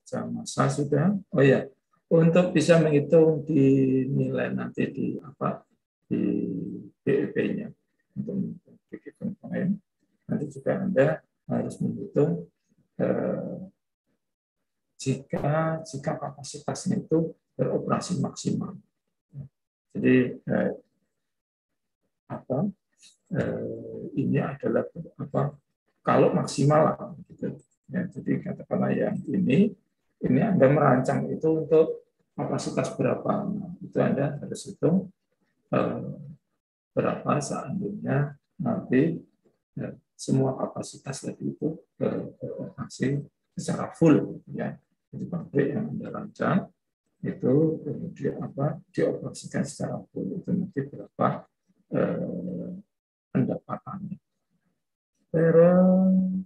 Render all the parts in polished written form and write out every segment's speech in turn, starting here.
neraca massa sudah. Oh ya, untuk bisa menghitung di nilai nanti di apa di BEP-nya untuk break-even point, nanti juga Anda harus menghitung jika kapasitasnya itu beroperasi maksimal. Jadi ini adalah kalau maksimal gitu. Ya, jadi katakanlah yang ini Anda merancang itu untuk kapasitas berapa, itu Anda harus hitung berapa seandainya nanti semua kapasitas tadi itu beroperasi secara full, ya. Jadi pabrik yang Anda rancang itu kemudian dioperasikan secara full, itu nanti berapa pendapatannya. Terus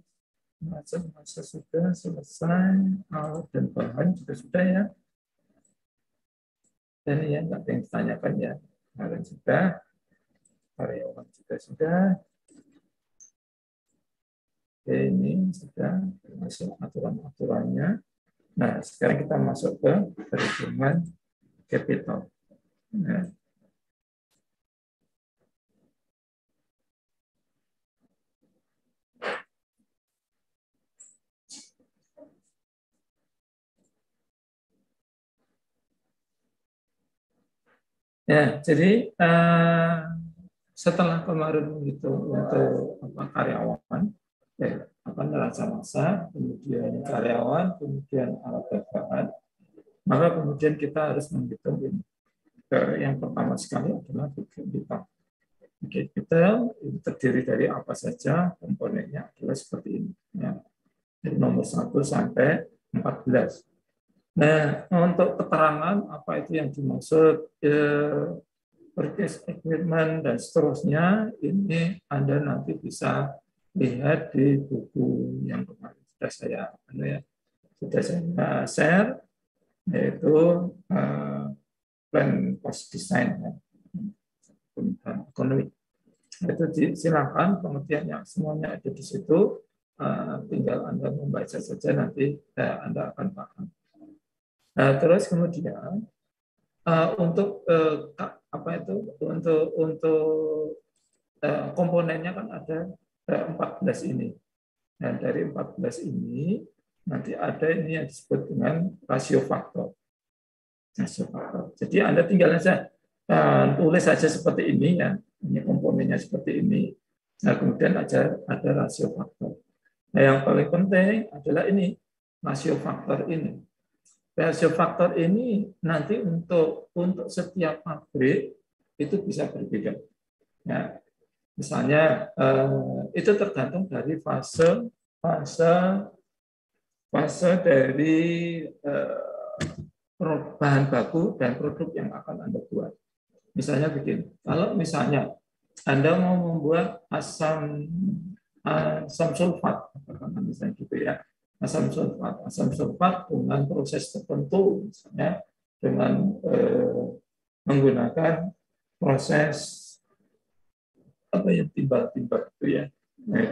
masa sudah selesai, alat dan bahan juga sudah ya. Dan ya nggak ada yang ditanyakan ya, kemarin sudah, karyawan juga sudah. Oke, ini sudah termasuk aturan-aturannya. Nah, sekarang kita masuk ke perhitungan capital. Nah, ya, jadi setelah kemarin itu untuk karyawan, neraca massa, kemudian karyawan, kemudian alat dan bahan, maka kemudian kita harus menghitung ini. Yang pertama sekali adalah capital. Capital itu terdiri dari apa saja, komponennya adalah seperti ini. Ya. Dari nomor 1 sampai 14. Nah, untuk keterangan apa itu yang dimaksud purchase agreement dan seterusnya, ini Anda nanti bisa lihat di buku yang kemarin sudah saya share, yaitu plan cost design dan ekonomi. Itu silakan pengertiannya semuanya ada di situ, tinggal Anda membaca saja, nanti Anda akan paham. Nah, terus kemudian untuk komponennya kan ada 14 ini. Dan dari 14 ini nanti ada ini yang disebut dengan rasio faktor. Jadi Anda tinggal saja tulis saja seperti ini ya. Ini komponennya seperti ini. Nah, kemudian ada rasio faktor. Nah, yang paling penting adalah ini rasio faktor ini. Rasio faktor ini nanti untuk setiap pabrik itu bisa berbeda. Ya, misalnya itu tergantung dari fase dari bahan baku dan produk yang akan Anda buat. Misalnya begini, kalau misalnya Anda mau membuat asam sulfat, misalnya gitu ya. Asam sulfat dengan proses tertentu, misalnya dengan menggunakan proses yang timbal-timbal itu ya. Nah,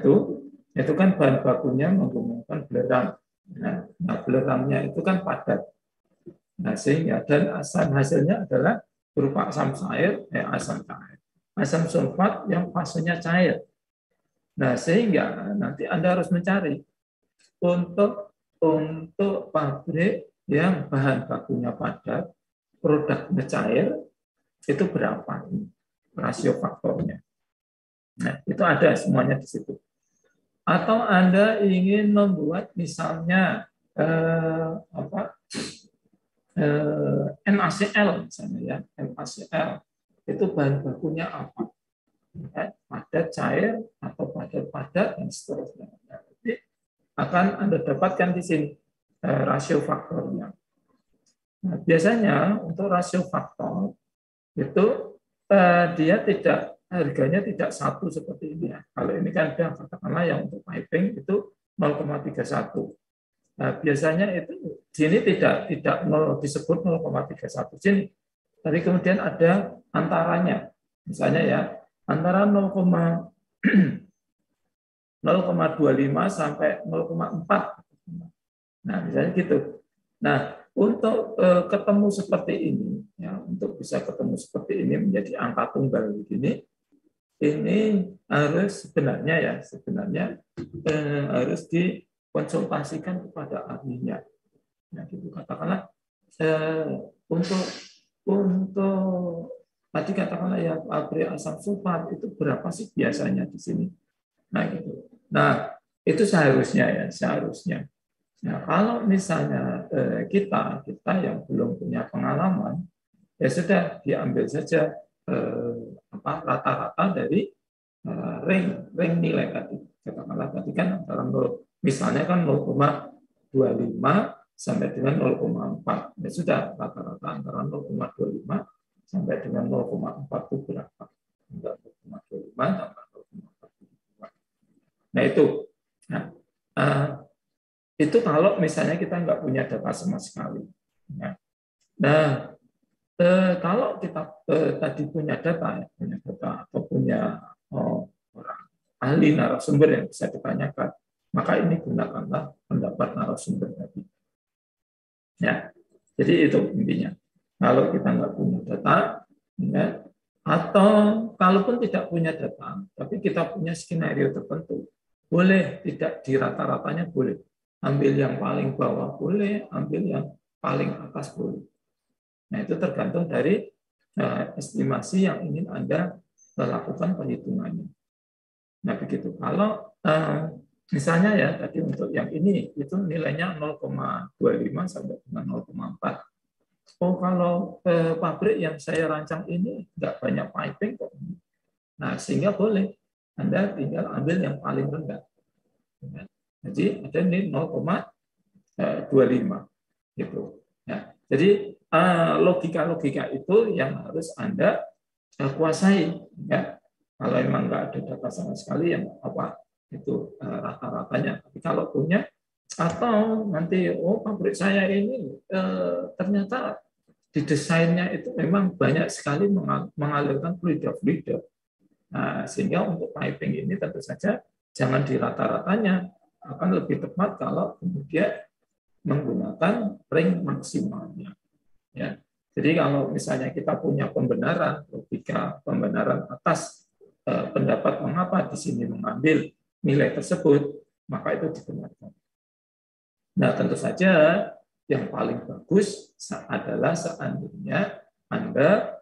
itu kan bahan bakunya menggunakan belerang. Nah, belerangnya itu kan padat. Nah, sehingga dan asam hasilnya adalah berupa asam cair, asam cair. Asam sulfat yang fasenya cair. Nah, sehingga nanti Anda harus mencari untuk pabrik yang bahan bakunya padat, produknya cair, itu berapa rasio faktornya. Nah, itu ada semuanya di situ. Atau Anda ingin membuat misalnya NaCl misalnya ya, NaCl itu bahan bakunya apa? Padat, cair, atau padat, dan seterusnya. Jadi akan Anda dapatkan di sini rasio faktornya. Nah, biasanya untuk rasio faktor itu dia harganya tidak satu seperti ini ya. Kalau ini kan ada katakanlah yang untuk piping itu 0,31. Nah, biasanya itu sini tidak disebut 0,31 sini. Tapi kemudian ada antaranya. Misalnya ya, antara 0,25 sampai 0,4. Nah, misalnya gitu. Nah, untuk ketemu seperti ini, ya, untuk bisa ketemu seperti ini menjadi angka tunggal begini, ini harus sebenarnya harus dikonsultasikan kepada ahlinya. Nah, gitu katakanlah untuk tadi katakanlah ya pabrik asam sulfat itu berapa sih biasanya di sini? Nah, gitu. Nah, itu seharusnya. Nah, kalau misalnya kita yang belum punya pengalaman, ya sudah diambil saja rata-rata dari ring nilai tadi. Katakanlah tadi kan antara 0, misalnya kan 0,25 sampai dengan 0,4. Ya sudah rata-rata antara 0,25 sampai dengan 0,4 itu berapa? 0,25 tambah 0,4. Nah itu. Nah, itu kalau misalnya kita nggak punya data sama sekali. Nah, kalau kita tadi punya data atau punya orang ahli narasumber yang bisa ditanyakan, maka ini gunakanlah pendapat narasumber tadi. Ya, jadi itu intinya. Kalau kita nggak punya data, ya, atau kalaupun tidak punya data, tapi kita punya skenario tertentu, boleh tidak di rata-ratanya boleh. Ambil yang paling bawah boleh, ambil yang paling atas boleh. Nah, itu tergantung dari estimasi yang ingin Anda lakukan perhitungannya. Nah, begitu. Kalau misalnya ya tadi untuk yang ini itu nilainya 0,25 sampai dengan 0,4. Oh, kalau pabrik yang saya rancang ini nggak banyak piping kok. Nah, sehingga boleh Anda tinggal ambil yang paling rendah. Jadi ada ini 0,25 gitu. Ya, jadi logika-logika itu yang harus Anda kuasai. Ya. Kalau memang nggak ada data sama sekali, yang apa itu rata-ratanya. Tapi kalau punya, atau nanti pabrik saya ini ternyata di desainnya itu memang banyak sekali mengalirkan fluida. Nah, sehingga untuk piping ini tentu saja jangan di rata-ratanya, akan lebih tepat kalau kemudian menggunakan ring maksimalnya. Ya. Jadi kalau misalnya kita punya pembenaran, logika pembenaran atas pendapat mengapa di sini mengambil nilai tersebut, maka itu dibenarkan. Nah, tentu saja yang paling bagus adalah seandainya Anda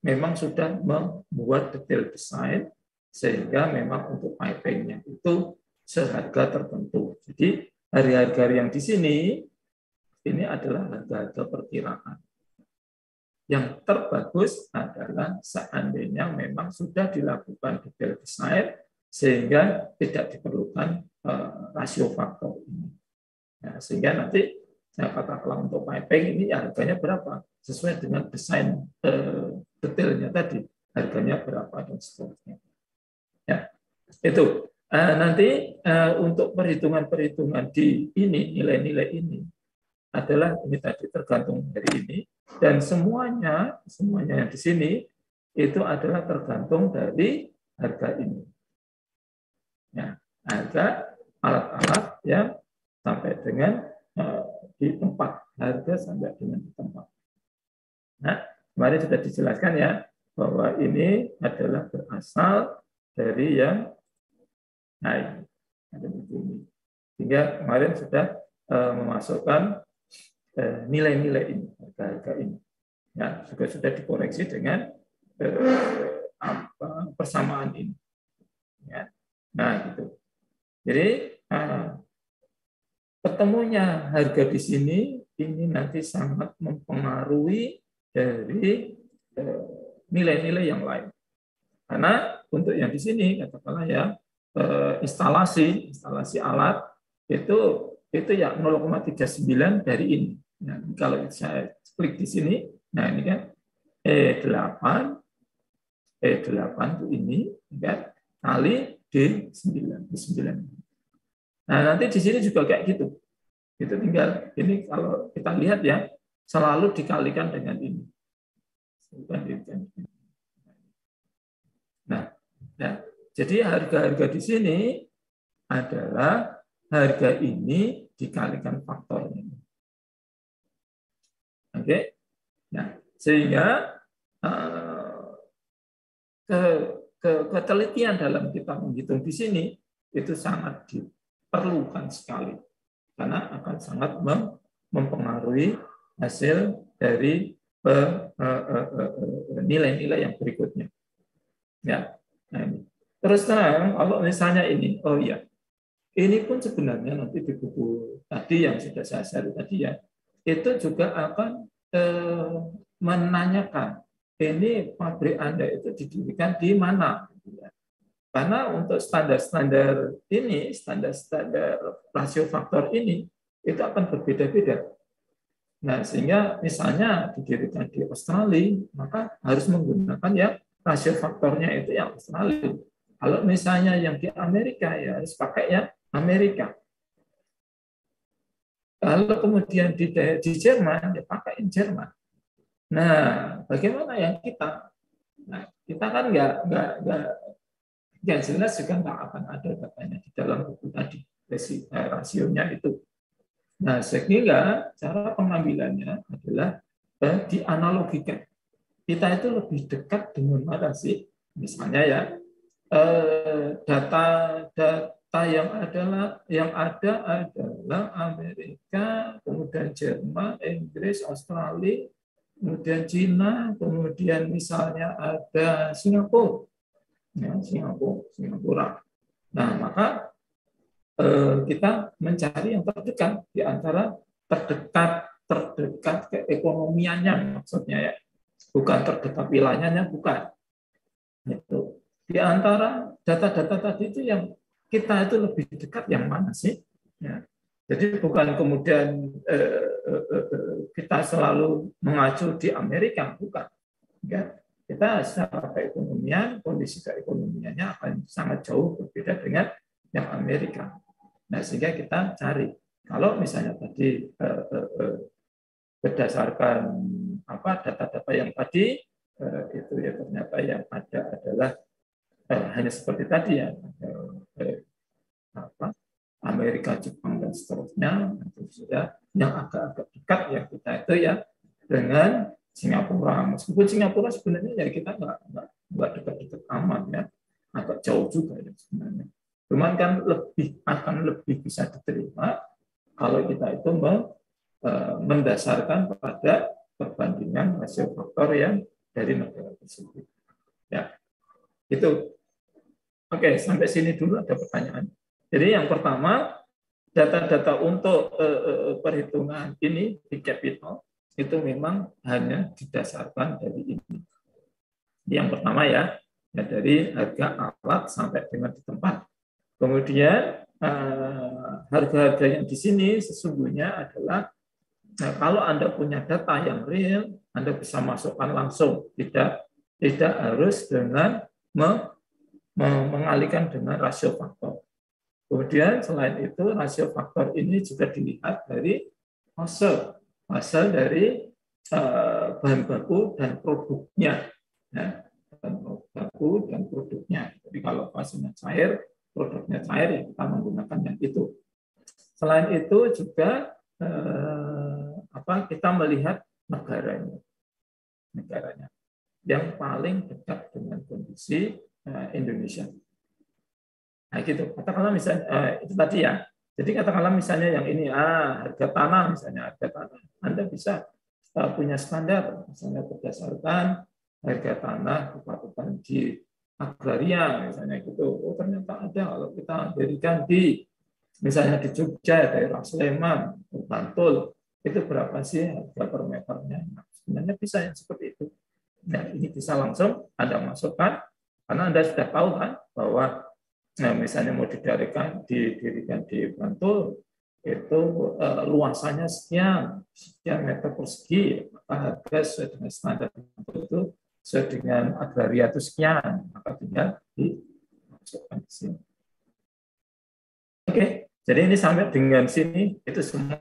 memang sudah membuat detail desain, sehingga memang untuk pipingnya itu seharga tertentu. Jadi harga-harga yang di sini ini adalah harga-harga perkiraan. Yang terbagus adalah seandainya memang sudah dilakukan detail desain sehingga tidak diperlukan rasio faktor ini. Nah, sehingga nanti saya katakan untuk piping ini harganya berapa sesuai dengan desain detailnya tadi, harganya berapa dan seterusnya. Ya, itu nanti untuk perhitungan-perhitungan di ini, nilai-nilai ini adalah ini tadi tergantung dari ini, dan semuanya yang di sini itu adalah tergantung dari harga ini. Ya, harga alat-alat yang sampai dengan di tempat, harga sampai dengan di tempat. Nah, kemarin sudah dijelaskan ya bahwa ini adalah berasal dari yang naik. Sehingga kemarin sudah memasukkan nilai-nilai ini, harga-harga ini. Ya, juga sudah dikoreksi dengan persamaan ini. Ya. Nah, gitu. Jadi ketemunya harga di sini ini nanti sangat mempengaruhi dari nilai-nilai yang lain. Karena untuk yang di sini katakanlah ya instalasi alat itu ya 0,39 dari ini. Nah, kalau saya klik di sini, nah ini kan E8 itu ini kan kali D9. Nah, nanti di sini juga kayak gitu. Itu tinggal ini kalau kita lihat ya selalu dikalikan dengan ini. Nah, jadi harga-harga di sini adalah harga ini dikalikan faktornya. Oke. Nah, sehingga ketelitian dalam kita menghitung di sini itu sangat diperlukan sekali karena akan sangat mempengaruhi hasil dari nilai-nilai yang berikutnya. Ya. Nah, ini. Terus terang kalau misalnya ini, oh iya, ini pun sebenarnya nanti di buku tadi yang sudah saya share tadi ya, itu juga akan menanyakan ini pabrik Anda itu didirikan di mana. Karena untuk standar-standar ini, standar-standar rasio faktor ini, itu akan berbeda-beda. Nah, sehingga misalnya didirikan di Australia, maka harus menggunakan ya rasio faktornya itu yang Australia. Kalau misalnya yang di Amerika, ya harus pakai yang Amerika. Kalau kemudian di Jerman, ya pakai Jerman. Nah, bagaimana yang kita? Nah, kita kan nggak jelas juga nggak akan ada datanya di dalam buku tadi, rasionya itu. Nah, sehingga cara pengambilannya adalah dianalogikan. Kita itu lebih dekat dengan mana sih? Misalnya ya, data yang ada adalah Amerika, kemudian Jerman, Inggris, Australia, kemudian Cina, kemudian misalnya ada Singapura, ya, Singapura. Nah, maka kita mencari yang terdekat di antara terdekat keekonomiannya maksudnya ya, bukan terdekat wilayahnya, bukan. Itu di antara data-data tadi itu yang kita itu lebih dekat yang mana sih? Ya. Jadi bukan kemudian kita selalu mengacu di Amerika, bukan. Ya. Kita secara keekonomian, kondisi keekonomiannya akan sangat jauh berbeda dengan yang Amerika. Nah, sehingga kita cari. Kalau misalnya tadi berdasarkan data-data yang tadi, itu ya ternyata yang ada adalah hanya seperti tadi ya, Amerika, Jepang dan seterusnya. Itu sudah yang agak-agak dekat ya kita itu ya dengan Singapura. Meskipun Singapura sebenarnya ya kita nggak dekat-dekat aman ya, agak jauh juga ya sebenarnya. Cuman kan akan lebih bisa diterima kalau kita itu mendasarkan pada perbandingan rasio faktor yang dari negara tersebut. Ya, itu. Oke, sampai sini dulu ada pertanyaan. Jadi yang pertama, data-data untuk perhitungan ini di capital itu memang hanya didasarkan dari ini. Yang pertama ya dari harga alat sampai dengan di tempat. Kemudian harga-harga yang di sini sesungguhnya adalah kalau Anda punya data yang real, Anda bisa masukkan langsung, tidak harus dengan mengalihkan dengan rasio faktor. Kemudian selain itu rasio faktor ini juga dilihat dari hasil dari bahan baku dan produknya. Ya, bahan baku dan produknya. Jadi kalau fasenya cair, produknya cair, ya kita menggunakan yang itu. Selain itu juga kita melihat negaranya yang paling dekat dengan kondisi Indonesia. Nah, gitu. Katakanlah misalnya itu tadi ya. Jadi katakanlah misalnya yang ini harga tanah misalnya, harga tanah. Anda bisa punya standar misalnya berdasarkan harga tanah kepatutan di agraria misalnya gitu. Oh, ternyata ada kalau kita berikan di misalnya di Jogja, daerah Sleman, Bantul, itu berapa sih harga per meternya? Nah, sebenarnya bisa yang seperti itu. Nah, ini bisa langsung Anda masukkan, karena Anda sudah tahu kan bahwa misalnya mau didirikan di Bantul, itu luasannya sekian meter persegi, maka harga sesuai dengan standar Bantul itu sesuai dengan agraria itu sekian, maka tinggal dimasukkan di sini. Oke, jadi ini sampai dengan sini itu semua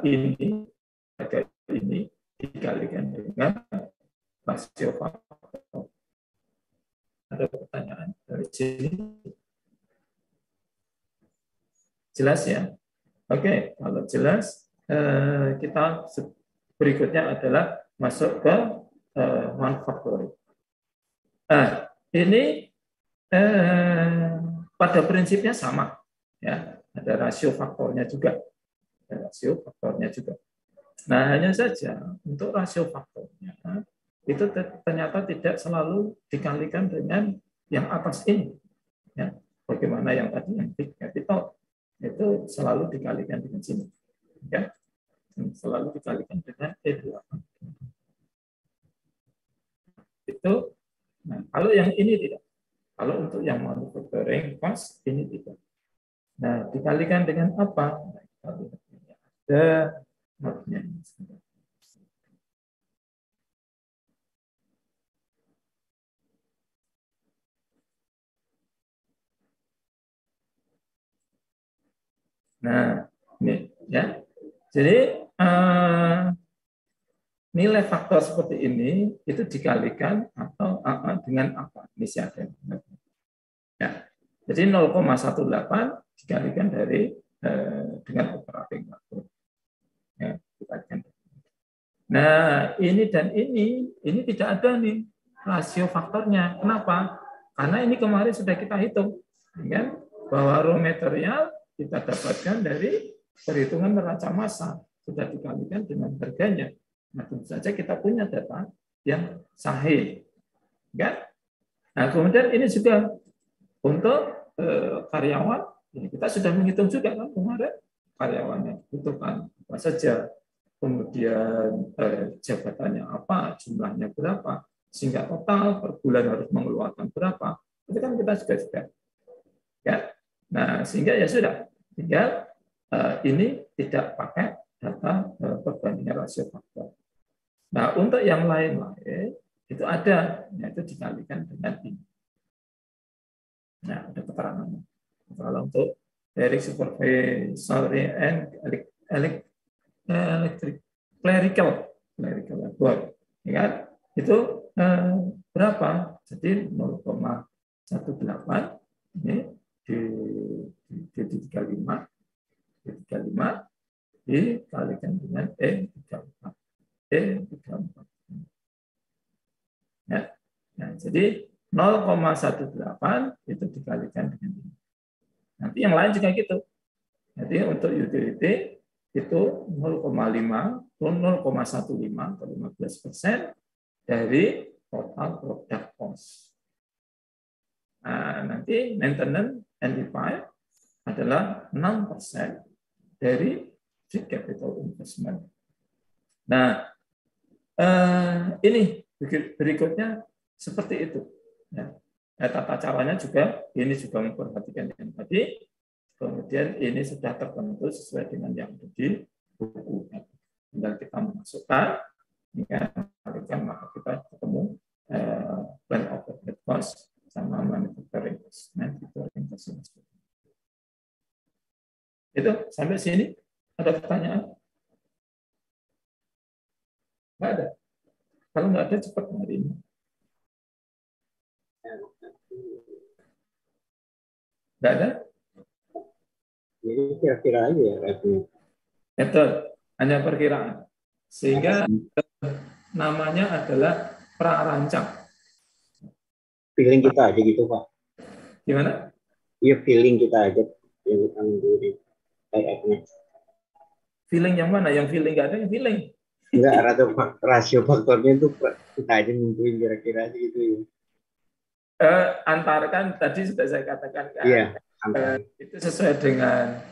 ini harga ini dikalikan dengan rasio faktor. Ada pertanyaan dari sini? Jelas ya? Oke, kalau jelas kita berikutnya adalah masuk ke manufacturing. Nah, ini pada prinsipnya sama, ya, ada rasio faktornya juga, Nah, hanya saja untuk rasio faktornya itu ternyata tidak selalu dikalikan dengan yang atas ini, ya. Bagaimana yang tadi yang big capital itu selalu dikalikan dengan sini, ya, selalu dikalikan dengan E8. Itu, nah, kalau yang ini tidak. Kalau untuk yang manufacturing cost ini tidak. Nah, dikalikan dengan apa? Ada notnya. Nah, ini ya. Jadi nilai faktor seperti ini itu dikalikan atau dengan apa? Ini siapa? Ya. Jadi 0,18 dikalikan dari dengan operating faktor. Ya, dikalikan. Nah, ini dan ini tidak ada nih rasio faktornya. Kenapa? Karena ini kemarin sudah kita hitung, kan? Bahwa raw material kita dapatkan dari perhitungan neraca massa, sudah dikalikan dengan harganya. Nah, tentu saja kita punya data yang sahih, kan? Nah, kemudian ini juga untuk karyawan, ini kita sudah menghitung juga kan kemarin karyawannya butuhkan apa saja, kemudian jabatannya apa, jumlahnya berapa, sehingga total per bulan harus mengeluarkan berapa, itu kan kita sudah, ya. Nah, sehingga ya sudah, tinggal ini tidak pakai data perbandingan rasio faktor. Nah, untuk yang lain-lain itu ada, yaitu dikalikan dengan ini. Nah, ada keterangannya. Kalau untuk dari supervisory and electric clerical work, ya kan? Itu berapa? Jadi 0,18 ini di 35 dikalikan dengan E34. Ya. Nah, jadi 0,18 itu dikalikan dengan ini. Nanti yang lain juga gitu. Jadi untuk utility itu 0,5 atau 15% dari total product cost. Nah, nanti maintenance and repair adalah 6% dari capital investment. Nah, ini berikutnya seperti itu. Ya. Tata caranya juga ini juga memperhatikan yang tadi. Kemudian ini sudah tertentu sesuai dengan yang ada di buku. Tinggal kita memasukkan, maka kita ketemu plan of overhead cost sama manufacturing cost. Itu sampai sini ada pertanyaan? Nggak ada. Kalau nggak ada cepat hari ini. Nggak ada? Jadi kira-kira aja ya. Betul, hanya perkiraan. Sehingga namanya adalah prarancang. Feeling kita aja gitu, Pak. Gimana? Iya, feeling kita aja yang kita menduduki kayaknya. Feeling yang mana? Yang feeling nggak ada yang feeling. Enggak, rasio faktornya itu kita aja nentuin kira-kira aja gitu ya. Antara kan tadi sudah saya katakan kan, iya, itu sesuai dengan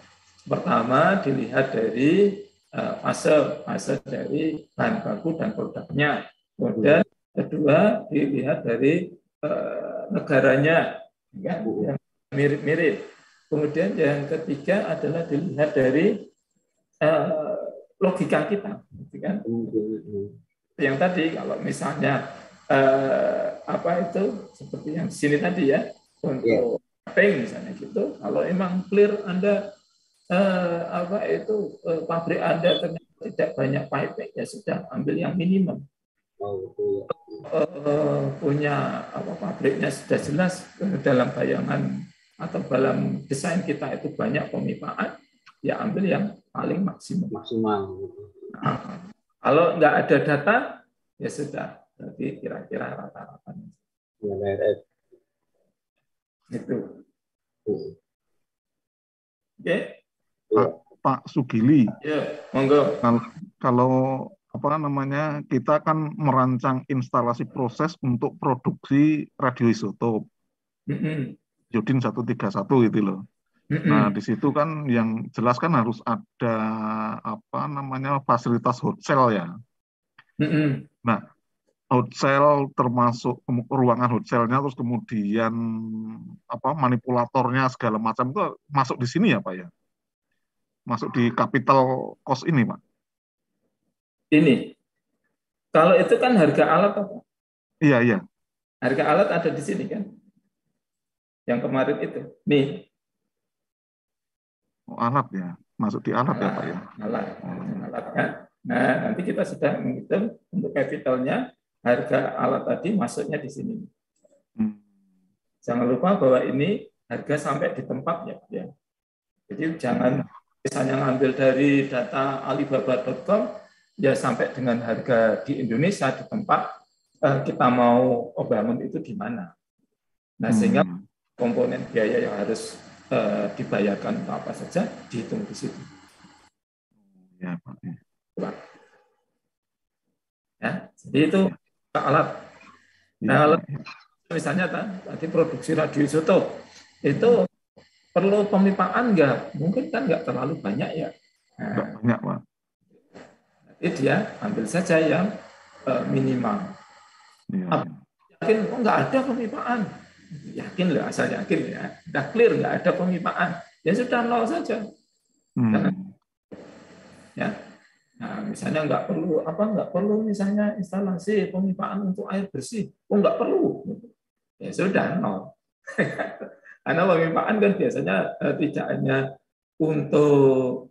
pertama dilihat dari fase dari bahan baku dan produknya, kemudian kedua dilihat dari negaranya, kan, yang mirip-mirip, kemudian yang ketiga adalah dilihat dari logika kita, kan? Yang tadi kalau misalnya apa itu seperti yang di sini tadi ya, untuk ping misalnya gitu, kalau emang clear Anda apa itu pabrik Anda ternyata tidak banyak piping, ya sudah ambil yang minimum. Punya apa pabriknya sudah jelas dalam bayangan atau dalam desain kita itu banyak pemipaan, ya ambil yang paling maksimal. Maksimal. Nah, Kalau nggak ada data, ya sudah. Berarti kira-kira rata-ratanya. Itu. Oke? Pak Sugili. Ya, monggo. Kalau apa namanya, kita kan merancang instalasi proses untuk produksi radioisotop Yodin 131 gitu loh. Nah, di situ kan yang jelas kan harus ada apa namanya fasilitas hot cell ya. Nah, hot cell termasuk ruangan hot cell-nya, terus kemudian apa manipulatornya segala macam itu masuk di sini ya Pak ya? Masuk di capital cost ini Pak? Ini, kalau itu kan harga alat apa? Iya, iya. Harga alat ada di sini kan? Yang kemarin itu. Nih. Oh, alat ya. Masuk di alat ya Pak ya? Alat kan. Nah, nanti kita sudah menghitung untuk capitalnya, harga alat tadi masuknya di sini. Jangan lupa bahwa ini harga sampai di tempat ya. Jadi jangan misalnya ngambil dari data alibaba.com, ya sampai dengan harga di Indonesia di tempat kita mau bangun itu di mana. Nah, sehingga komponen biaya yang harus dibayarkan apa saja dihitung di situ. Ya, Pak. Ya, jadi itu alat. Nah, alat misalnya tadi produksi radioisotop itu perlu pemipaan nggak? Mungkin kan nggak terlalu banyak ya. Nggak banyak, Pak. Jadi dia ambil saja yang minimal. Ya. Yakin kok nggak ada pemipaan? Yakin lah, asal yakin ya. Udah clear nggak ada pemipaan, ya sudah nol saja. Ya. Nah, misalnya nggak perlu misalnya instalasi pemipaan untuk air bersih, nggak perlu, ya sudah nol. Karena pemipaan kan biasanya tidak hanya untuk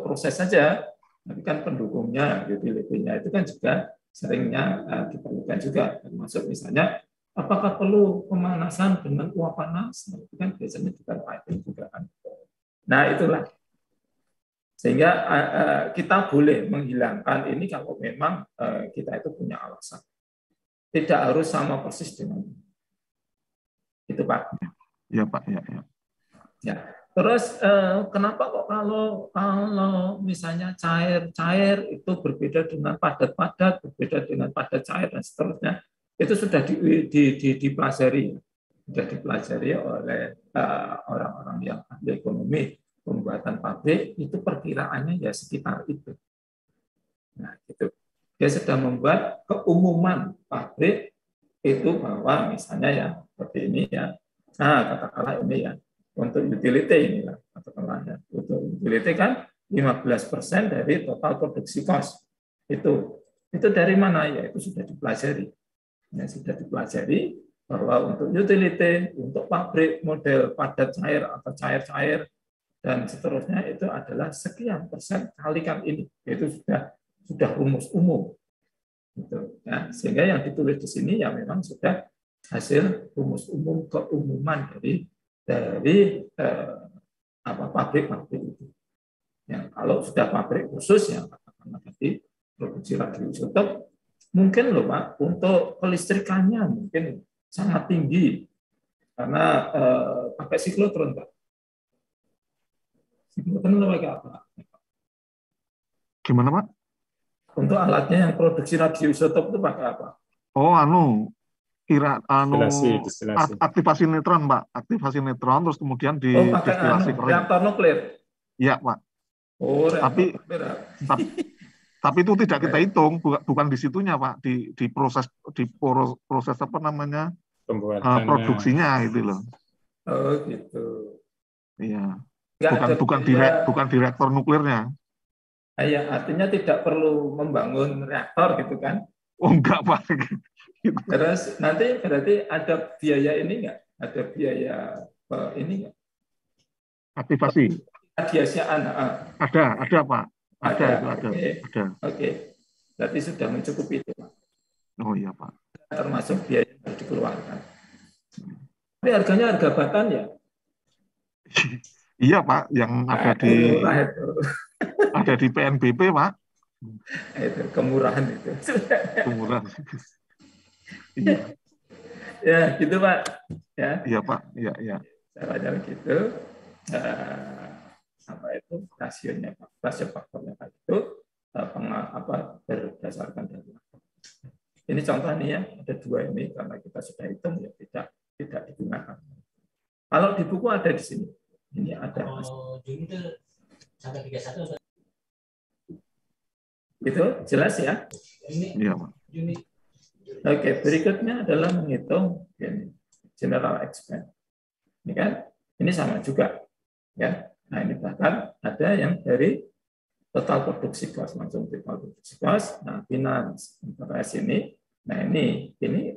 proses saja, tapi kan pendukungnya, utility-nya itu kan juga seringnya diperlukan juga, termasuk misalnya apakah perlu pemanasan dengan uap panas, nah, itu kan biasanya juga piping juga kan. Nah itulah, sehingga kita boleh menghilangkan ini kalau memang kita itu punya alasan. Tidak harus sama persis dengan itu Pak. Ya Pak, ya. Ya. Terus kenapa kok kalau misalnya cair itu berbeda dengan padat-padat, berbeda dengan padat cair dan seterusnya, itu sudah dipelajari, oleh orang-orang yang ahli ekonomi pembuatan pabrik, itu perkiraannya ya sekitar itu. Nah, itu dia sudah membuat keumuman pabrik itu bahwa misalnya ya seperti ini ya, katakanlah ini ya. Untuk utility inilah katakanlah, untuk utility kan 15% dari total produksi cost itu dari mana ya, itu sudah dipelajari bahwa untuk utility, untuk pabrik model padat cair atau cair-cair dan seterusnya itu adalah sekian persen kalikan ini, itu sudah rumus umum gitu, ya. Sehingga yang ditulis di sini ya memang sudah hasil rumus umum keumuman dari pabrik-pabrik itu. Ya, kalau sudah pabrik khusus yang katakanlah tadi produksi radioisotop, mungkin loh Pak, untuk kelistrikannya mungkin sangat tinggi karena pakai siklotron Pak. Siklotron pakai apa? Gimana Pak? Untuk alatnya yang produksi radioisotop itu pakai apa? Oh, distilasi. Aktivasi neutron, Pak. Aktivasi neutron, terus kemudian distilasi kering. Reaktor nuklir? Iya, Pak. Oh, tapi itu tidak kita hitung, bukan di situnya, Pak. Di proses apa namanya, produksinya itu loh. Oh, gitu. Iya. Bukan di reaktor nuklirnya. Ya, artinya tidak perlu membangun reaktor gitu kan? Oh, enggak, Pak. Terus nanti berarti ada biaya ini enggak? Ada biaya ini enggak? Aktivasi. Radiasiaan. Ada Pak. Ada. Oke. Berarti sudah mencukupi itu, Pak. Oh iya, Pak. Termasuk biaya yang harus dikeluarkan. Tapi harganya harga batan ya? Iya, Pak, yang ada di PNBP, Pak. Itu kemurahan itu. Kemurahan. Iya. Ya, gitu Pak. Ya. Iya Pak. Iya, iya. Caranya begitu. Apa itu rasionya Pak? Rasio faktornya Pak itu berdasarkan dari ini contoh nih ya, ada dua ini karena kita sudah hitung ya tidak digunakan. Kalau di buku ada di sini. Ini ada. Juni itu sampai 31. Itu jelas ya? Iya Pak. Juni. Oke, berikutnya adalah menghitung ini, general expense. Ini kan, ini sama juga, ya. Nah ini bahkan ada yang dari total produksi cost, langsung total produksi cost. Nah, finance interest ini, nah ini di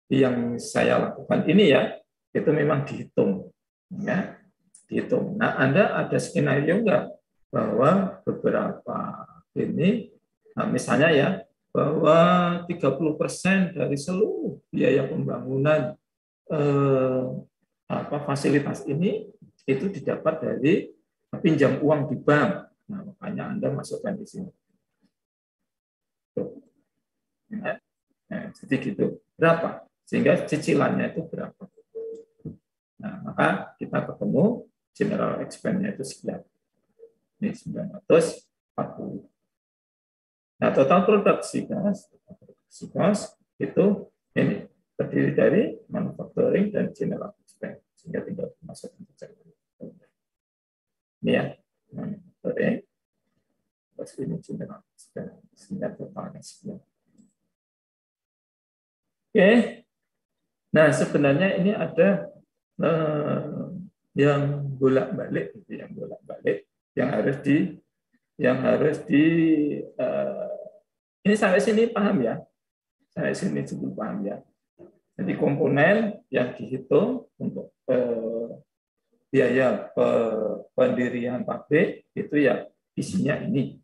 yang saya lakukan ini ya, itu memang dihitung, ya, dihitung. Nah, Anda ada skenario enggak bahwa beberapa ini, nah misalnya ya, bahwa 30% dari seluruh biaya pembangunan fasilitas ini itu didapat dari pinjam uang di bank. Nah, makanya Anda masukkan di sini. Nah, jadi gitu. Berapa? Sehingga cicilannya itu berapa? Nah, maka kita ketemu general expense-nya itu sekian. Ini 940. Nah, total produksi cost itu ini terdiri dari manufacturing dan general expense. Sehingga tinggal dimasukkan saja. Ini ya, manufacturing. Terus ini general expense. Sehingga totalnya sekian. Oke. Nah, sebenarnya ini ada yang bolak-balik, yang harus di ini sampai sini paham ya? Sampai sini cukup paham ya. Jadi komponen yang dihitung untuk biaya pendirian pabrik itu ya isinya ini.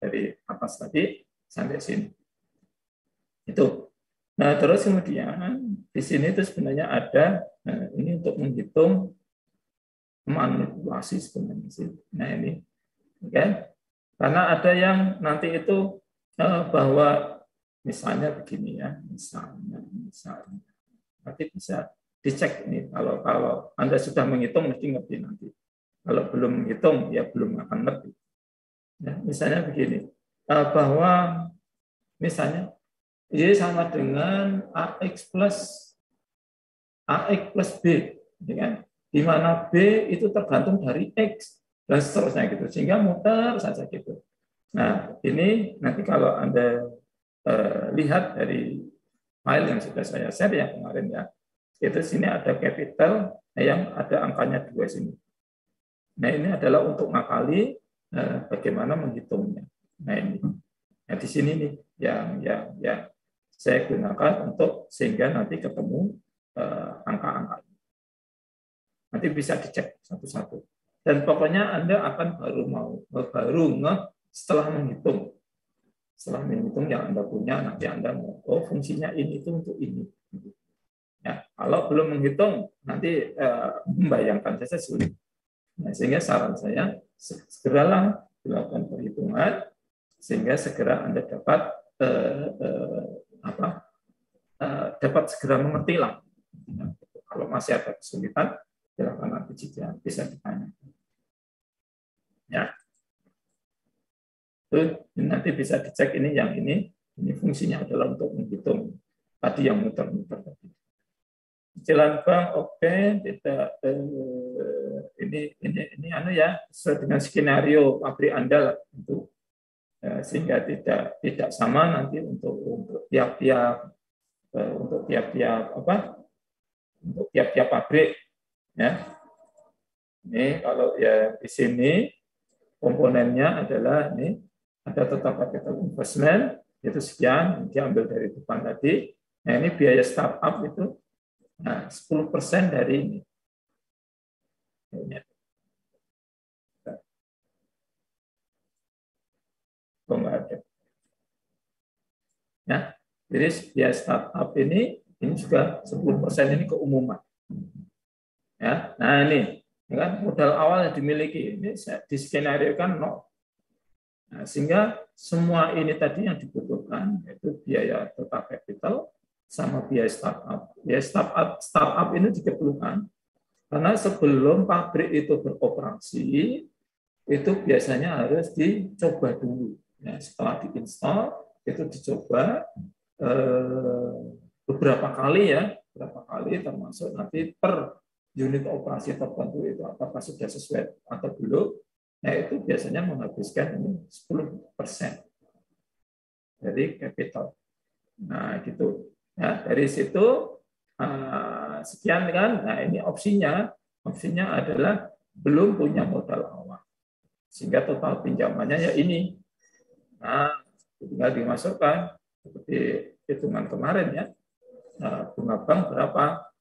Dari atas tadi sampai sini. Itu. Nah, terus kemudian di sini itu sebenarnya ada ini untuk menghitung manipulasi sebenarnya sih. Nah, ini. Oke. Karena ada yang nanti itu bahwa misalnya begini ya, misalnya nanti bisa dicek ini kalau Anda sudah menghitung mesti ngerti nanti. Kalau belum menghitung ya belum akan ngerti. Ya, misalnya begini, bahwa misalnya Y sama dengan AX plus B, ya kan? Di mana B itu tergantung dari X dan seterusnya gitu, sehingga muter saja gitu. Nah, ini nanti kalau Anda lihat dari file yang sudah saya share yang kemarin ya, itu sini ada capital yang ada angkanya 2 sini. Nah, ini adalah untuk ngakali bagaimana menghitungnya. Nah, ini. Nah, di sini nih yang saya gunakan untuk sehingga nanti ketemu angka-angka. Nanti bisa dicek satu-satu. Dan pokoknya Anda akan baru setelah menghitung. Setelah menghitung yang Anda punya, nanti Anda mau, fungsinya ini itu untuk ini. Ya, kalau belum menghitung, nanti membayangkan saja sulit. Nah, sehingga saran saya, segeralah dilakukan perhitungan, sehingga segera Anda dapat dapat segera mengerti lah. Kalau masih ada kesulitan, silakan nanti bisa ditanya. Ya, itu nanti bisa dicek ini yang ini fungsinya adalah untuk menghitung tadi yang muter-muter tadi. Cicilan bank oke, tidak ini ya sesuai dengan skenario pabrik Anda lah itu. Sehingga tidak sama nanti untuk tiap-tiap pabrik ya. Ini kalau ya di sini komponennya adalah ini ada total capital investment itu sekian, diambil dari depan tadi. Nah, ini biaya startup itu 10% dari ini. Enggak ada. Nah, jadi biaya startup ini juga 10% ini keumuman. Ya, nah ini kan modal awal yang dimiliki ini di skenario kan Nah, sehingga semua ini tadi yang dibutuhkan yaitu biaya total capital sama biaya startup. Biaya startup ini diperlukan karena sebelum pabrik itu beroperasi itu biasanya harus dicoba dulu. Ya, setelah diinstal itu dicoba beberapa kali termasuk nanti per unit operasi tertentu itu apakah sudah sesuai atau belum. Nah, itu biasanya menghabiskan 10% dari capital. Nah, gitu. Ya, dari situ sekian kan. Nah, ini opsinya adalah belum punya modal awal. Sehingga total pinjamannya ya ini. Nah, tinggal dimasukkan seperti hitungan kemarin ya. Nah, bunga bank berapa?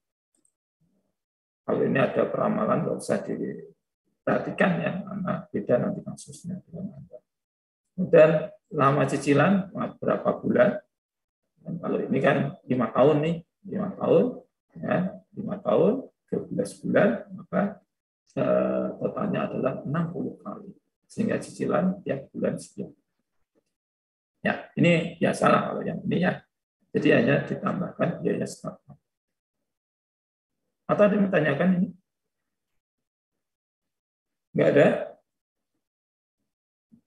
Kalau ini ada peramalan nggak usah diperhatikan ya, karena beda nanti kasusnya dengan Anda. Kemudian lama cicilan berapa bulan? Dan kalau ini kan 5 tahun nih, 5 tahun, ya, 5 tahun, 12 bulan, maka totalnya adalah 60 kali. Sehingga cicilan tiap bulan sekian. Ya, ini biasalah kalau yang ini ya. Jadi hanya ditambahkan biaya startup. Atau ada yang menanyakan ini? Nggak ada?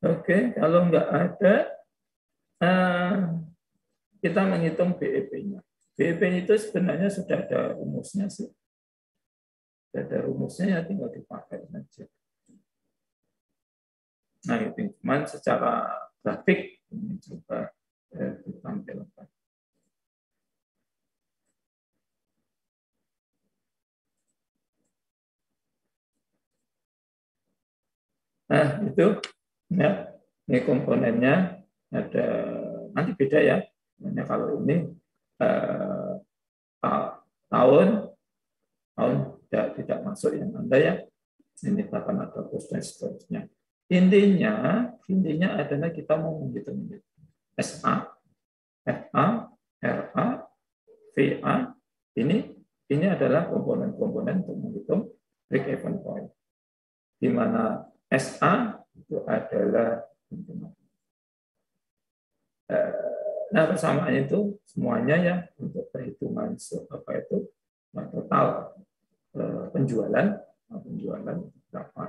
Oke, kalau nggak ada, kita menghitung BEP-nya. BEP itu sebenarnya sudah ada rumusnya sih. Sudah ada rumusnya ya, tinggal dipakai saja. Nah, itu cuman secara grafik ini coba ditampilkan. Nah, itu ya, ini komponennya ada nanti beda ya. Nah, kalau ini tahun tidak masuk yang Anda ya. Ini akan ada pos dan seterusnya. Intinya adalah kita mau menghitung SA, FA, RA, VA. Ini adalah komponen-komponen untuk menghitung break-even point. Di mana SA itu adalah nah persamaan itu semuanya ya untuk perhitungan total penjualan berapa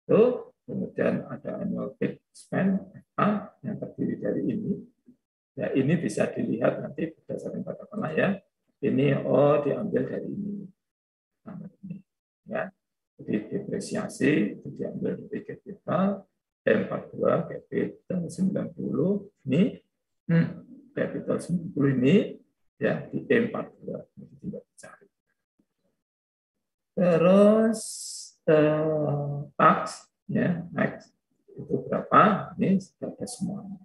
itu, kemudian ada annual paid spend FA yang terdiri dari ini ya, ini bisa dilihat nanti berdasarkan katakanlah ya ini diambil dari ini ya. Jadi depresiasi itu diambil dari capital, M42 capital 90 ini capital 90 ini ya di M42 itu tidak dicari. Terus tax ya, tax itu berapa? Ini sudah ada semuanya.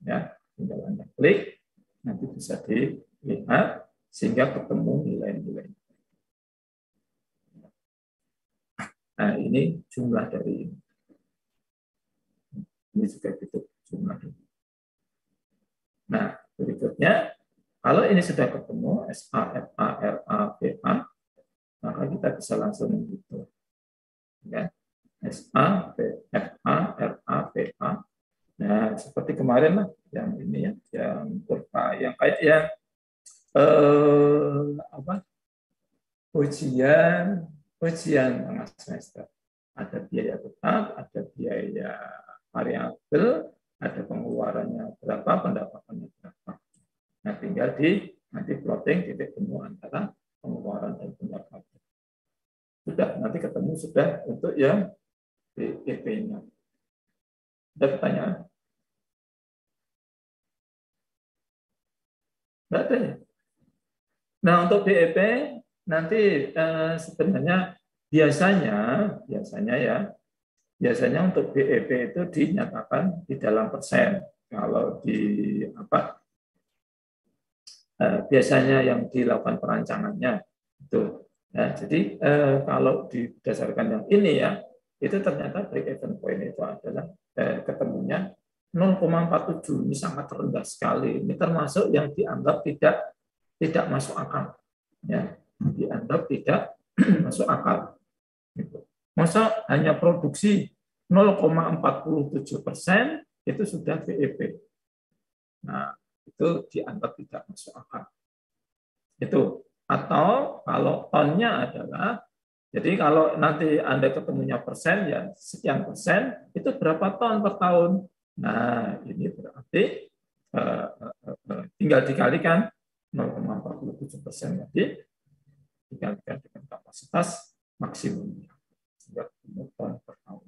Ya, tinggal Anda klik nanti bisa dilihat sehingga ketemu nilai-nilai. Nah, ini jumlah dari ini. Ini juga gitu jumlah ini. Nah, berikutnya, kalau ini sudah ketemu, SA, FA, RA, VA, maka kita bisa langsung menghitung. Ya. SA, FA, RA, VA. Nah, seperti kemarin lah, yang ini ya, yang kurva, yang kayak yang ujian tengah semester. Ada biaya tetap, ada biaya variabel, ada pengeluarannya berapa, pendapatannya berapa. Nah, tinggal nanti plotting titik temu antara pengeluaran dan pendapatan. Sudah, nanti ketemu sudah untuk yang BEP-nya. Ada pertanyaan? Tidak ada ya? Nah, untuk BEP nanti sebenarnya biasanya untuk BEP itu dinyatakan di dalam persen. Kalau biasanya yang dilakukan perancangannya itu. Nah, jadi kalau didasarkan yang ini ya, itu ternyata break-even point itu adalah ketemunya 0,47. Ini sangat rendah sekali. Ini termasuk yang dianggap tidak masuk akal. Ya, dianggap tidak masuk akal. Masa hanya produksi 0,47% itu sudah BEP. Nah, itu dianggap tidak masuk akal. Itu. Atau kalau tonnya adalah, jadi kalau nanti Anda ketemunya persen, ya sekian persen, itu berapa ton per tahun. Nah, ini berarti tinggal dikalikan 0,47% tadi, dikalikan dengan kapasitas maksimum ton per tahun.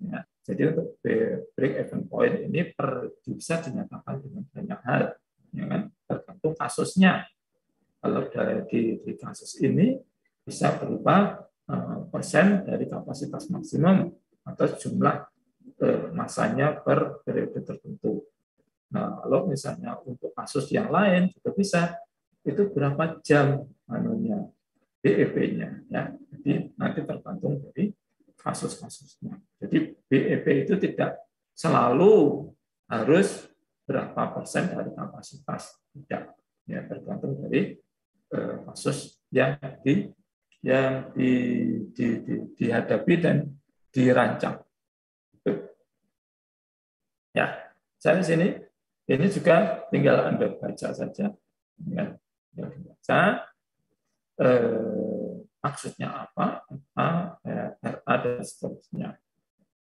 Ya, jadi untuk break-even point ini bisa dinyatakan dengan banyak hal, ya kan? Tergantung kasusnya. Kalau di kasus ini bisa berupa persen dari kapasitas maksimum atau jumlah masanya per periode tertentu. Nah, kalau misalnya untuk kasus yang lain juga bisa, itu berapa jam anunya BEP-nya, ya. Jadi nanti tergantung dari kasus-kasusnya. Jadi BEP itu tidak selalu harus berapa persen dari kapasitas, tidak, ya, tergantung dari kasus yang dihadapi dan dirancang. Ya, saya di sini ini juga tinggal Anda baca saja, ya, baca maksudnya apa, RA dan seterusnya.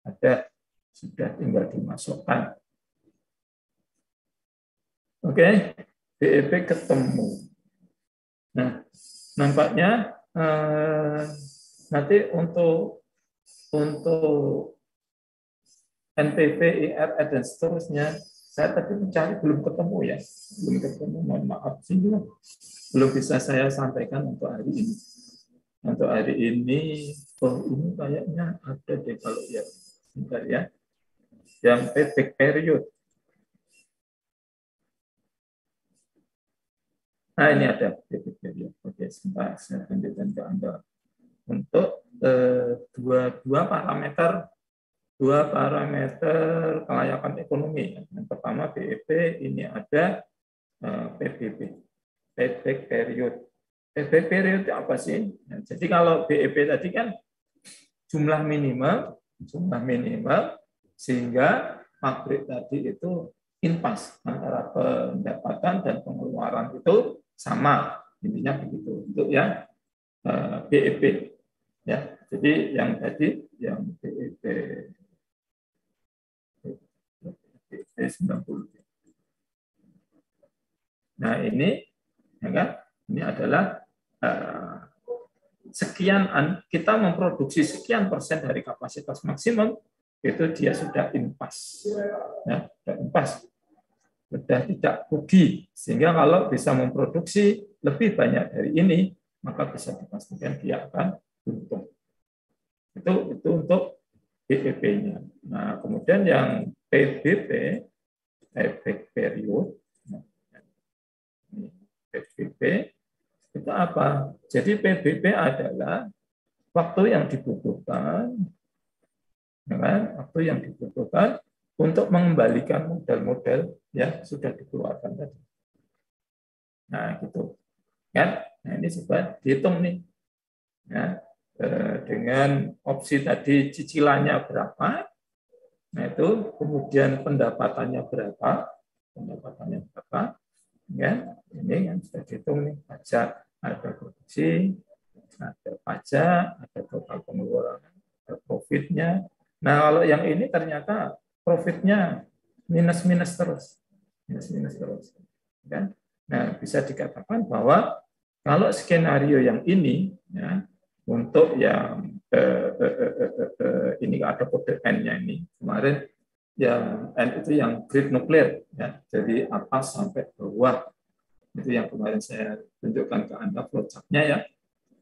Ada, sudah tinggal dimasukkan. Oke, BEP ketemu. Nah, nampaknya nanti untuk NPV, IRR dan seterusnya, saya tadi mencari belum ketemu, ya, belum ketemu. Mohon maaf sih, belum bisa saya sampaikan untuk hari ini. Untuk hari ini, ini kayaknya ada deh kalau ya, sebentar ya, yang payback period. Nah, ini ada payback period. Oke, sebentar saya tunjukkan ke Anda. Untuk dua parameter kelayakan ekonomi. Yang pertama BEP, ini ada PBB, payback period. Payback period itu apa sih? Nah, jadi kalau BEP tadi kan jumlah minimal sehingga pabrik tadi itu impas antara pendapatan dan pengeluaran itu sama, intinya begitu untuk yang BEP, ya. Jadi yang tadi yang BEP 90. Nah, ini, ya kan? Ini adalah sekian, kita memproduksi sekian persen dari kapasitas maksimum, itu dia sudah impas, ya, sudah tidak rugi, sehingga kalau bisa memproduksi lebih banyak dari ini, maka bisa dipastikan dia akan untung. Itu untuk BEP-nya. Nah, kemudian yang PBP, payback period, PBP itu apa? Jadi PBB adalah waktu yang dibutuhkan, ya kan? Waktu yang dibutuhkan untuk mengembalikan modal-modal yang sudah dikeluarkan tadi. Nah, gitu. Kan? Nah, ini coba dihitung nih. Ya, dengan opsi tadi cicilannya berapa? Nah, itu kemudian pendapatannya berapa? Ya, ini yang sudah dihitung nih, pajak, ada produksi, ada pajak, ada total pengeluaran, ada profitnya. Nah, kalau yang ini ternyata profitnya minus terus, kan? Nah, bisa dikatakan bahwa kalau skenario yang ini, ya, untuk yang ini ada kode N-nya ini kemarin. Yang N itu yang grid nuklir, ya, dari atas sampai bawah. Itu yang kemarin saya tunjukkan ke Anda flowchart-nya, ya.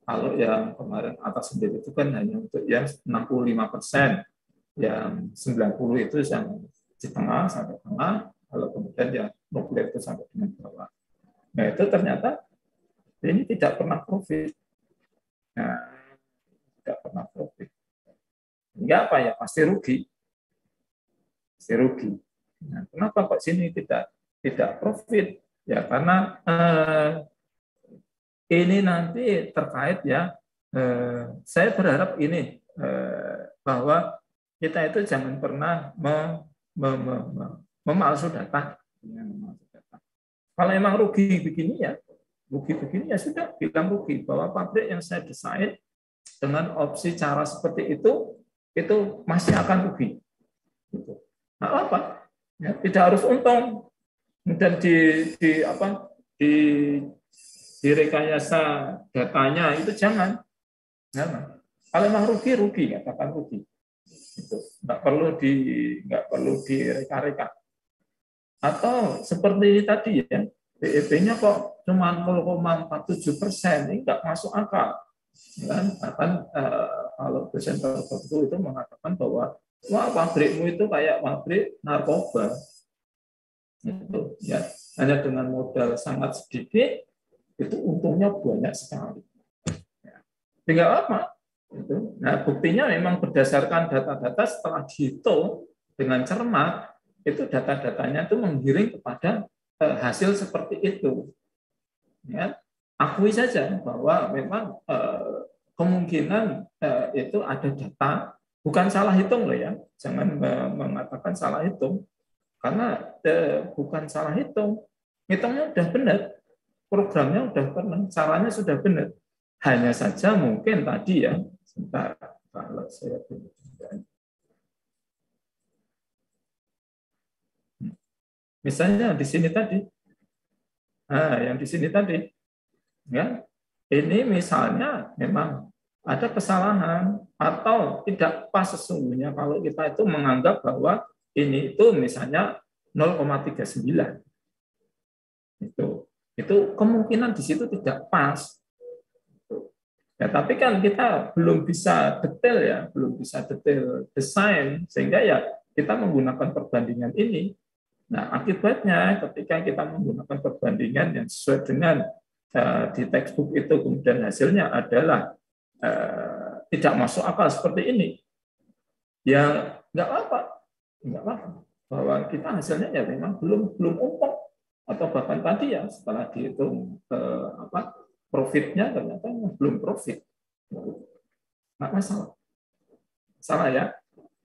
Kalau yang kemarin atas sendiri itu kan hanya untuk yang 65%, yang 90 itu yang di tengah sampai tengah, kalau kemudian yang nuklir itu sampai dengan bawah. Nah, itu ternyata ini tidak pernah profit. Nah, tidak pernah profit. Hingga apa ya? Pasti rugi. Nah, kenapa kok sini tidak profit? Ya karena ini nanti terkait, ya. Saya berharap ini bahwa kita itu jangan pernah memalsu data. Kalau emang rugi begini ya sudah bilang rugi, bahwa pabrik yang saya desain dengan opsi cara seperti itu masih akan rugi. Nah, apa? Ya, tidak harus untung. Dan di rekayasa datanya itu jangan. Kalau memang rugi, katakan rugi. Itu nggak perlu direka-reka. Atau seperti tadi ya, BEP-nya kok cuma 0,47%, ini nggak masuk akal. Bahkan kalau dosen tertentu itu mengatakan bahwa wah, pabrikmu itu kayak pabrik narkoba. Itu ya, hanya dengan modal sangat sedikit itu untungnya banyak sekali. Ya. Tinggal apa? Itu. Nah, buktinya memang berdasarkan data-data setelah dihitung dengan cermat, itu data-datanya itu menggiring kepada hasil seperti itu. Ya. Akui saja bahwa memang kemungkinan itu ada data, bukan salah hitung loh ya, jangan mengatakan salah hitung, karena bukan salah hitung, hitungnya sudah benar, programnya sudah benar, caranya sudah benar, hanya saja mungkin tadi ya, sebentar kalau saya tunjukkan, misalnya di sini tadi, yang di sini tadi, ya. Ini misalnya memang ada kesalahan atau tidak pas sesungguhnya kalau kita itu menganggap bahwa ini itu misalnya 0,39. Itu kemungkinan di situ tidak pas. Ya, tapi kan kita belum bisa detail desain, sehingga ya kita menggunakan perbandingan ini. Nah, akibatnya ketika kita menggunakan perbandingan yang sesuai dengan di textbook itu, kemudian hasilnya adalah tidak masuk akal seperti ini, ya nggak apa, bahwa kita hasilnya ya memang belum untung, atau bahkan tadi ya setelah dihitung profitnya ternyata belum profit, nggak masalah, salah ya.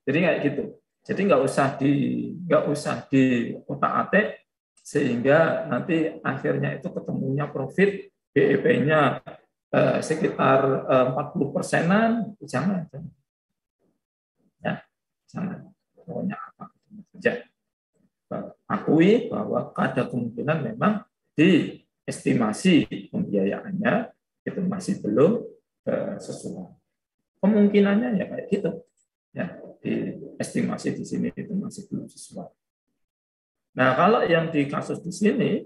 Jadi kayak gitu. Jadi nggak usah di otak-atik sehingga nanti akhirnya itu ketemunya profit BEP-nya sekitar 40%-an, jangan. Ya, jangan. Pokoknya apa saja. Akui bahwa ada kemungkinan memang di estimasi pembiayaannya itu masih belum sesuai. Kemungkinannya ya kayak gitu. Ya, di estimasi di sini itu masih belum sesuai. Nah, kalau yang di kasus di sini,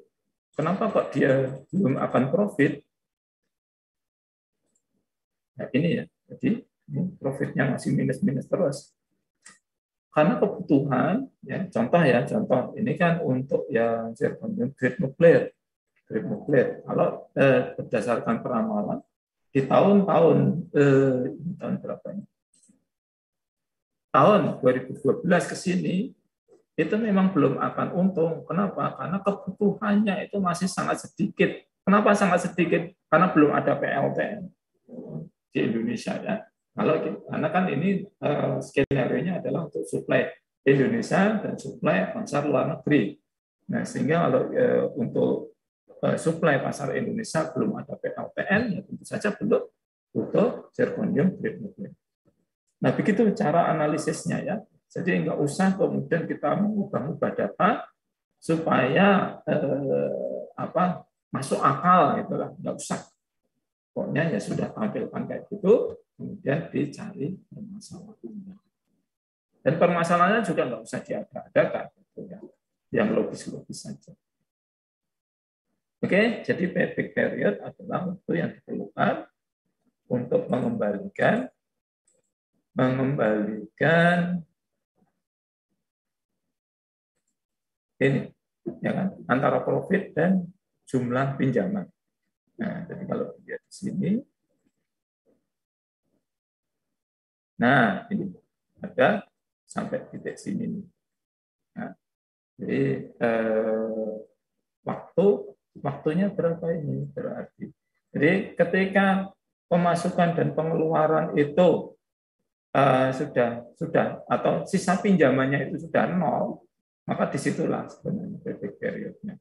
kenapa kok dia belum akan profit? Nah, ini ya, jadi profitnya masih minus terus. Karena kebutuhan, ya, contoh ini kan untuk yang zirconium grade nuklir. Kalau berdasarkan peramalan di tahun berapa ini? Tahun 2012 ke sini itu memang belum akan untung. Kenapa? Karena kebutuhannya itu masih sangat sedikit. Kenapa sangat sedikit? Karena belum ada PLTN di Indonesia ya. Karena kan ini skenario-nya adalah untuk suplai Indonesia dan suplai pasar luar negeri. Nah, sehingga kalau untuk suplai pasar Indonesia belum ada PLTN, ya tentu saja belum butuh zirconium grade nuklir. Nah, begitu cara analisisnya ya. Jadi nggak usah kemudian kita mengubah data supaya masuk akal gitulah, nggak usah. Pokoknya ya sudah tampilkan kayak gitu, kemudian dicari permasalahannya. Dan permasalahannya juga nggak usah diada-adakan, gitu ya. Yang logis-logis saja. Oke, jadi payback period adalah waktu yang diperlukan untuk mengembalikan ini ya kan, antara profit dan jumlah pinjaman. Nah, jadi kalau dilihat di sini, nah ini ada sampai titik sini. Nah, jadi waktunya berapa ini berarti? Jadi ketika pemasukan dan pengeluaran itu sudah atau sisa pinjamannya itu sudah nol, maka disitulah sebenarnya payback periodnya.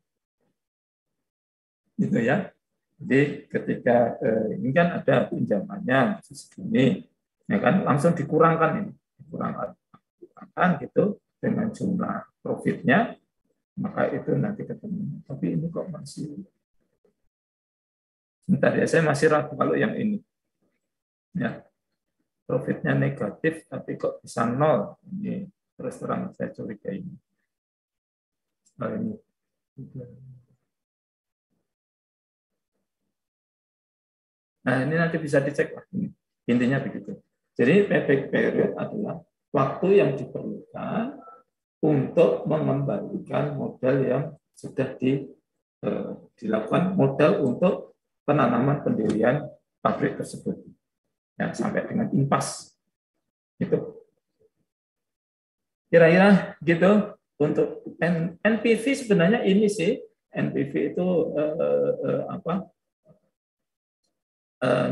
Gitu ya. Jadi ketika ini kan ada pinjamannya segini, ya kan langsung dikurangkan ini, dikurangkan gitu dengan jumlah profitnya, maka itu nanti ketemu. Tapi ini kok masih, sebentar ya, saya masih ragu kalau yang ini, ya profitnya negatif, tapi kok bisa nol, ini terus terang saya curiga ini. Ini. Nah, ini nanti bisa dicek lah. Intinya begitu. Jadi payback period adalah waktu yang diperlukan untuk mengembalikan modal yang sudah dilakukan, modal untuk penanaman pendirian pabrik tersebut. Ya, sampai dengan impas. Gitu. Kira-kira gitu untuk NPV sebenarnya ini sih. NPV itu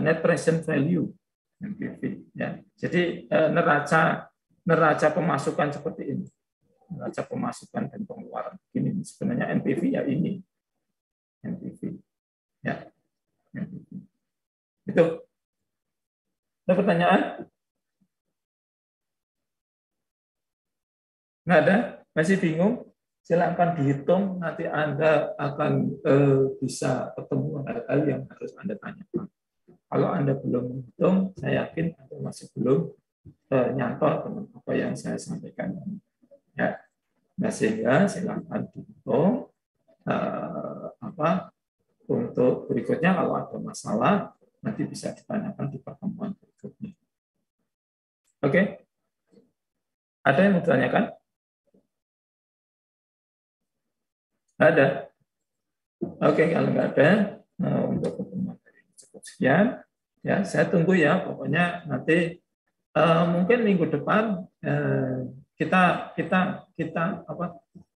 net present value, NPV. Ya. Jadi neraca pemasukan seperti ini, neraca pemasukan dan pengeluaran. Ini sebenarnya NPV ya ini, NPV. Ya, NPV. Itu. Ada pertanyaan? Nggak ada? Masih bingung? Silakan dihitung. Nanti Anda akan bisa ketemu hal-hal yang harus Anda tanyakan. Kalau Anda belum menghitung, saya yakin Anda masih belum nyantol dengan apa yang saya sampaikan. Ya. Nah, sehingga silakan dihitung. Untuk berikutnya, kalau ada masalah, nanti bisa ditanyakan di pertemuan berikutnya. Oke? Ada yang mau ditanyakan? Ada? Oke, kalau nggak ada, untuk pertemuan cukup sekian. Ya, saya tunggu ya. Pokoknya nanti mungkin minggu depan kita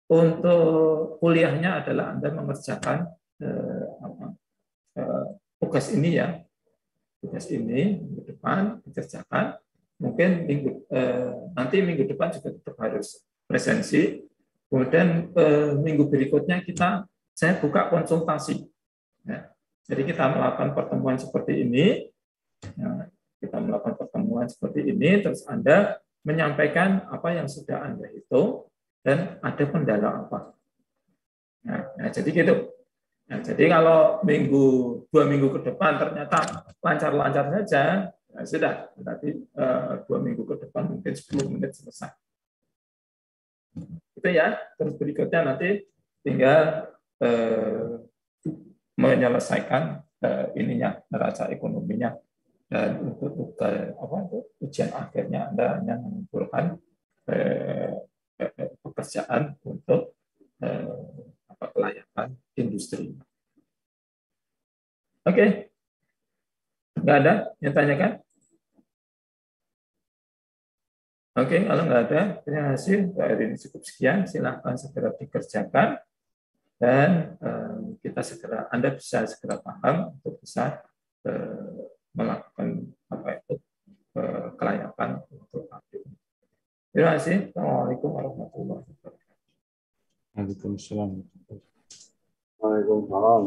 untuk kuliahnya adalah Anda mengerjakan tugas ini ya. Tugas ini minggu depan dikerjakan. Mungkin nanti minggu depan juga tetap harus presensi. Kemudian minggu berikutnya saya buka konsultasi. Ya. Jadi kita melakukan pertemuan seperti ini. Ya, kita melakukan pertemuan seperti ini, terus Anda menyampaikan apa yang sudah Anda hitung dan ada kendala apa. Nah, jadi gitu. Nah, jadi kalau 2 minggu ke depan ternyata lancar-lancar saja, ya sudah. Berarti 2 minggu ke depan mungkin 10 menit selesai. Itu ya. Terus berikutnya nanti tinggal menyelesaikan ininya, neraca ekonominya. Dan untuk ujian akhirnya Anda hanya mengumpulkan pekerjaan untuk kelayakan industri. Oke. Nggak ada yang tanyakan? Oke, kalau nggak ada, terima kasih. Hari ini cukup sekian. Silahkan segera dikerjakan. Dan Anda bisa segera paham untuk bisa melakukan kelayakan untuk pabrik. Terima kasih. Assalamualaikum warahmatullahi wabarakatuh. Waalaikumsalam. Waalaikumsalam.